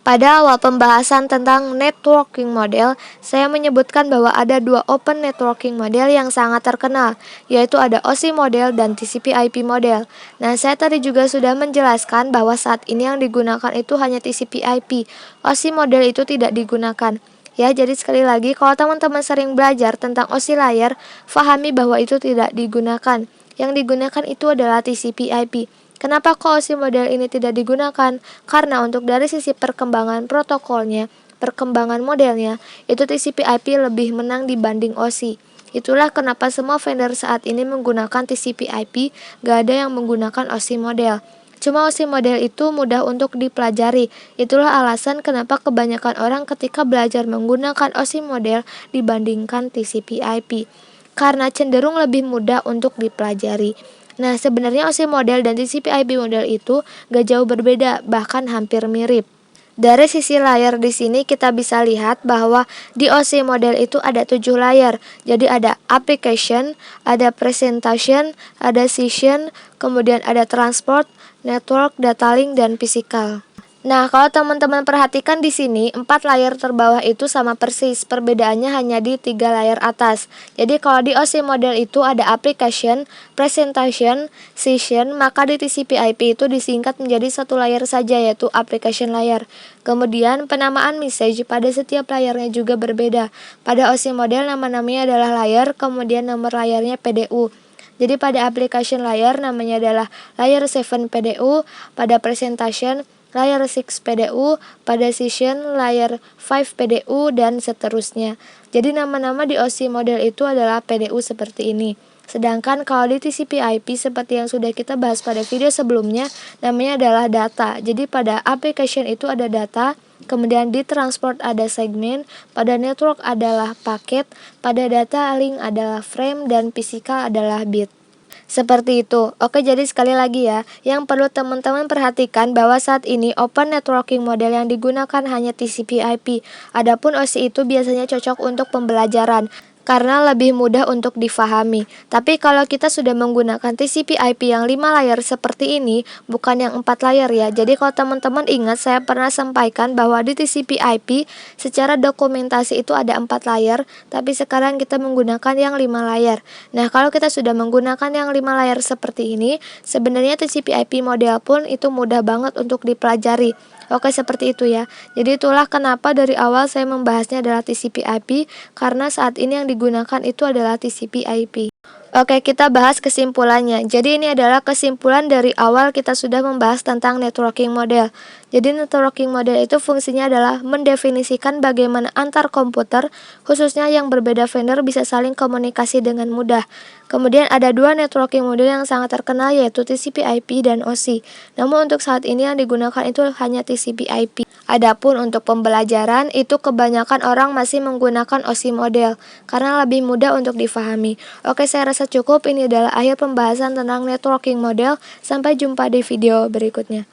Pada awal pembahasan tentang networking model, saya menyebutkan bahwa ada dua open networking model yang sangat terkenal, yaitu ada OSI model dan TCP/IP model. Nah, saya tadi juga sudah menjelaskan bahwa saat ini yang digunakan itu hanya TCP/IP. OSI model itu tidak digunakan. Ya, jadi sekali lagi, kalau teman-teman sering belajar tentang OSI layer, fahami bahwa itu tidak digunakan. Yang digunakan itu adalah TCP/IP. Kenapa kok OSI model ini tidak digunakan? Karena untuk dari sisi perkembangan protokolnya, perkembangan modelnya, itu TCP/IP lebih menang dibanding OSI. Itulah kenapa semua vendor saat ini menggunakan TCP/IP, gak ada yang menggunakan OSI model. Cuma OSI model itu mudah untuk dipelajari. Itulah alasan kenapa kebanyakan orang ketika belajar menggunakan OSI model dibandingkan TCP/IP. Karena cenderung lebih mudah untuk dipelajari. Nah, sebenarnya OSI model dan TCP/IP model itu gak jauh berbeda, bahkan hampir mirip. Dari sisi layer di sini kita bisa lihat bahwa di OSI model itu ada 7 layer. Jadi ada application, ada presentation, ada session, kemudian ada transport, network, data link, dan physical. Nah, kalau teman-teman perhatikan di sini, 4 layer terbawah itu sama persis, perbedaannya hanya di 3 layer atas. Jadi kalau di OSI model itu ada application, presentation, session, maka di TCP/IP itu disingkat menjadi satu layer saja, yaitu application layer. Kemudian penamaan message pada setiap layernya juga berbeda. Pada OSI model nama-namanya adalah layer, kemudian nomor layernya PDU. Jadi pada application layer namanya adalah layer 7 PDU, pada presentation layer 6 PDU, pada session layer 5 PDU, dan seterusnya. Jadi nama-nama di OSI model itu adalah PDU seperti ini. Sedangkan kalau di TCP/IP seperti yang sudah kita bahas pada video sebelumnya, namanya adalah data. Jadi pada application itu ada data, kemudian di transport ada segmen, pada network adalah paket, pada data link adalah frame, dan physical adalah bit. Seperti itu. Oke, jadi sekali lagi ya, yang perlu teman-teman perhatikan bahwa saat ini open networking model yang digunakan hanya TCP/IP. Adapun OSI itu biasanya cocok untuk pembelajaran karena lebih mudah untuk difahami. Tapi kalau kita sudah menggunakan TCP/IP yang 5 layer seperti ini, bukan yang 4 layer ya. Jadi kalau teman-teman ingat, saya pernah sampaikan bahwa di TCP/IP secara dokumentasi itu ada 4 layer, tapi sekarang kita menggunakan yang 5 layer. Nah, kalau kita sudah menggunakan yang 5 layer seperti ini, sebenarnya TCP/IP model pun itu mudah banget untuk dipelajari. Oke, seperti itu ya. Jadi itulah kenapa dari awal saya membahasnya adalah TCP/IP, karena saat ini yang digunakan itu adalah TCP/IP. Oke, kita bahas kesimpulannya. Jadi ini adalah kesimpulan dari awal kita sudah membahas tentang networking model. Jadi networking model itu fungsinya adalah mendefinisikan bagaimana antar komputer, khususnya yang berbeda vendor, bisa saling komunikasi dengan mudah. Kemudian ada dua networking model yang sangat terkenal, yaitu TCP/IP dan OSI. Namun untuk saat ini yang digunakan itu hanya TCP/IP. Adapun untuk pembelajaran itu kebanyakan orang masih menggunakan OSI model karena lebih mudah untuk difahami. Oke, saya rasa cukup. Ini adalah akhir pembahasan tentang networking model. Sampai jumpa di video berikutnya.